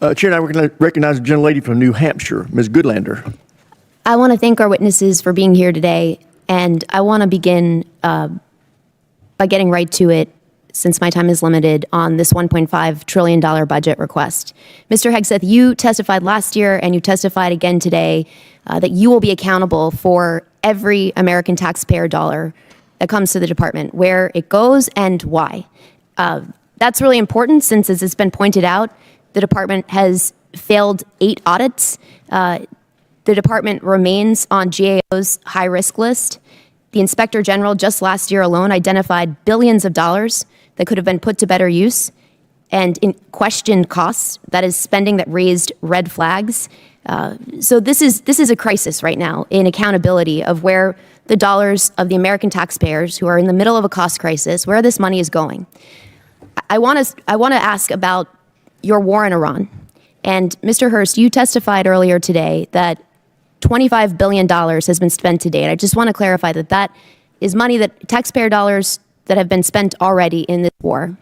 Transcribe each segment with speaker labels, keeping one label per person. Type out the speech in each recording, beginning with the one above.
Speaker 1: Chair, now we're going to recognize the gentlelady from New Hampshire, Ms. Goodlander.
Speaker 2: I want to thank our witnesses for being here today, and I want to begin by getting right to it, since my time is limited, on this $1.5 trillion budget request. Mr. Hegseth, you testified last year and you testified again today that you will be accountable for every American taxpayer dollar that comes to the department, where it goes and why. That's really important since, as it's been pointed out, the department has failed 8 audits. The department remains on GAO's high-risk list. The Inspector General just last year alone identified billions of dollars that could have been put to better use, and in questioned costs, that is spending that raised red flags. So this is a crisis right now in accountability of where the dollars of the American taxpayers who are in the middle of a cost crisis, where this money is going. I want to ask about your war in Iran. And Mr. Hurst, you testified earlier today that $25 billion has been spent to date. I just want to clarify that that is money, that taxpayer dollars that have been spent already in this war.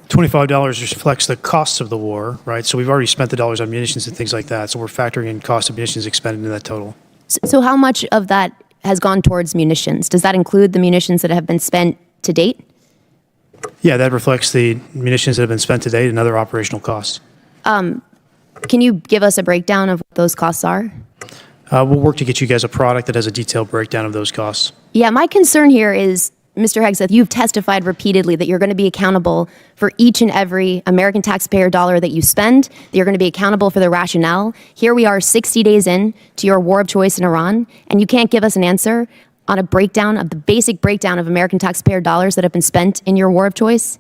Speaker 3: $25 reflects the costs of the war, right? So we've already spent the dollars on munitions and things like that. So we're factoring in cost of munitions expended in that total.
Speaker 2: So how much of that has gone towards munitions? Does that include the munitions that have been spent to date?
Speaker 3: Yeah, that reflects the munitions that have been spent to date and other operational costs.
Speaker 2: Can you give us a breakdown of what those costs are?
Speaker 3: We'll work to get you guys a product that has a detailed breakdown of those costs.
Speaker 2: Yeah, my concern here is, Mr. Hegseth, you've testified repeatedly that you're going to be accountable for each and every American taxpayer dollar that you spend, that you're going to be accountable for the rationale. Here we are 60 days in to your war of choice in Iran, and you can't give us an answer on a breakdown of the basic breakdown of American taxpayer dollars that have been spent in your war of choice?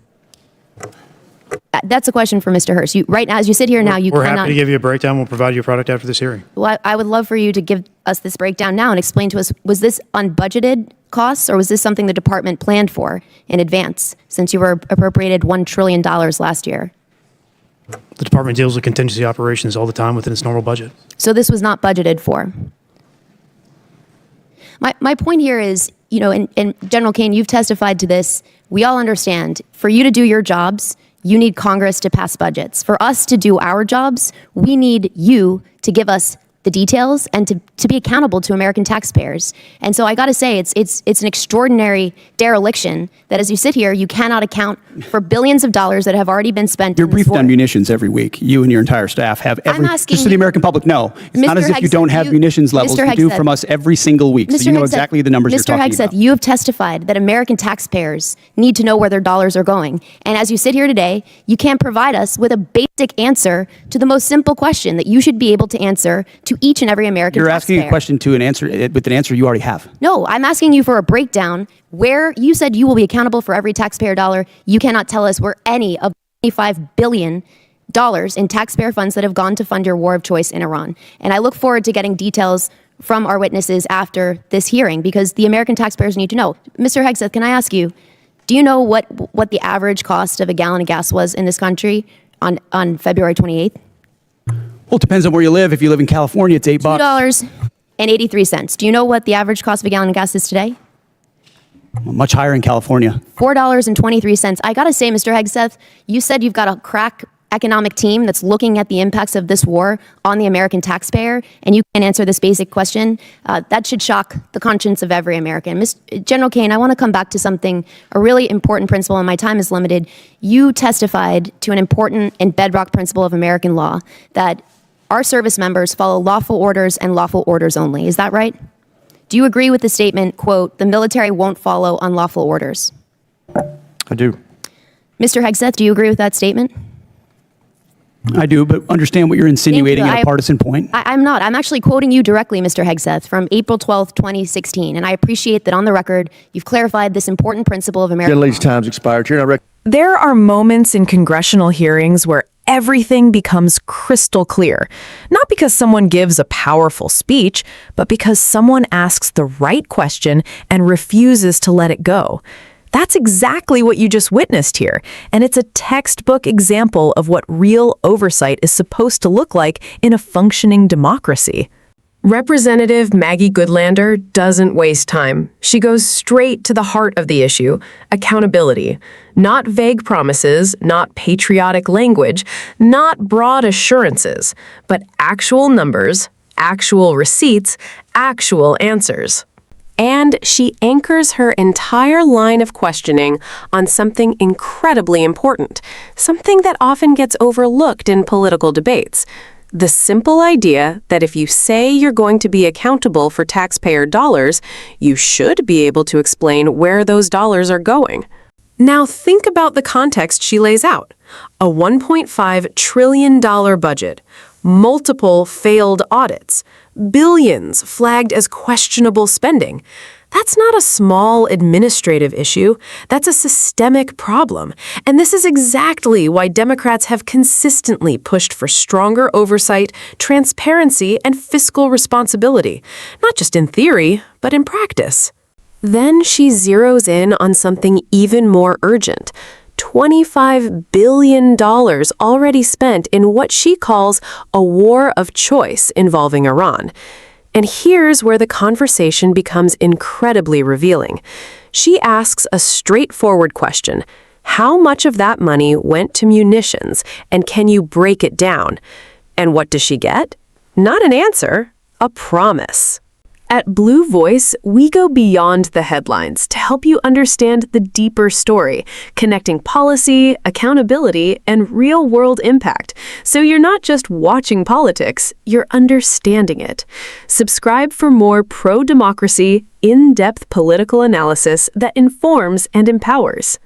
Speaker 2: That's a question for Mr. Hurst. Right now, as you sit here now, you cannot...
Speaker 3: We're happy to give you a breakdown. We'll provide you a product after this hearing.
Speaker 2: Well, I would love for you to give us this breakdown now and explain to us, was this unbudgeted costs, or was this something the department planned for in advance, since you were appropriated $1 trillion last year?
Speaker 3: The department deals with contingency operations all the time within its normal budget.
Speaker 2: So this was not budgeted for? My point here is, you know, and General Kane, you've testified to this. We all understand, for you to do your jobs, you need Congress to pass budgets. For us to do our jobs, we need you to give us the details and to be accountable to American taxpayers. And so I got to say, it's an extraordinary dereliction that as you sit here, you cannot account for billions of dollars that have already been spent.
Speaker 4: You're briefed on munitions every week. You and your entire staff have just so the American public know. It's not as if you don't have munitions levels. You do from us every single week. So you know exactly the numbers you're talking about.
Speaker 2: Mr. Hegseth, you have testified that American taxpayers need to know where their dollars are going. And as you sit here today, you can't provide us with a basic answer to the most simple question that you should be able to answer to each and every American taxpayer.
Speaker 4: You're asking a question to an answer with an answer you already have.
Speaker 2: No, I'm asking you for a breakdown where you said you will be accountable for every taxpayer dollar. You cannot tell us where any of $25 billion in taxpayer funds that have gone to fund your war of choice in Iran. And I look forward to getting details from our witnesses after this hearing, because the American taxpayers need to know. Mr. Hegseth, can I ask you, do you know what the average cost of a gallon of gas was in this country on February 28th?
Speaker 4: Well, it depends on where you live. If you live in California, it's $8.
Speaker 2: $2.83. Do you know what the average cost of a gallon of gas is today?
Speaker 4: Much higher in California.
Speaker 2: $4.23. I got to say, Mr. Hegseth, you said you've got a crack economic team that's looking at the impacts of this war on the American taxpayer, and you can't answer this basic question. That should shock the conscience of every American. General Kane, I want to come back to something, a really important principle, and my time is limited. You testified to an important and bedrock principle of American law, that our service members follow lawful orders and lawful orders only. Is that right? Do you agree with the statement, quote, "The military won't follow unlawful orders"?
Speaker 1: I do.
Speaker 2: Mr. Hegseth, do you agree with that statement?
Speaker 4: I do, but understand what you're insinuating at a partisan point.
Speaker 2: I'm not. I'm actually quoting you directly, Mr. Hegseth, from April 12th, 2016. And I appreciate that on the record, you've clarified this important principle of American law.
Speaker 1: Ladies' time's expired.
Speaker 5: There are moments in congressional hearings where everything becomes crystal clear. Not because someone gives a powerful speech, but because someone asks the right question and refuses to let it go. That's exactly what you just witnessed here, and it's a textbook example of what real oversight is supposed to look like in a functioning democracy. Representative Maggie Goodlander doesn't waste time. She goes straight to the heart of the issue, accountability. Not vague promises, not patriotic language, not broad assurances, but actual numbers, actual receipts, actual answers. And she anchors her entire line of questioning on something incredibly important, something that often gets overlooked in political debates. The simple idea that if you say you're going to be accountable for taxpayer dollars, you should be able to explain where those dollars are going. Now think about the context she lays out. A $1.5 trillion budget, multiple failed audits, billions flagged as questionable spending. That's not a small administrative issue. That's a systemic problem. And this is exactly why Democrats have consistently pushed for stronger oversight, transparency, and fiscal responsibility, not just in theory, but in practice. Then she zeroes in on something even more urgent. $25 billion already spent in what she calls a war of choice involving Iran. And here's where the conversation becomes incredibly revealing. She asks a straightforward question. How much of that money went to munitions, and can you break it down? And what does she get? Not an answer, a promise. At Blue Voice, we go beyond the headlines to help you understand the deeper story, connecting policy, accountability, and real-world impact. So you're not just watching politics, you're understanding it. Subscribe for more pro-democracy, in-depth political analysis that informs and empowers.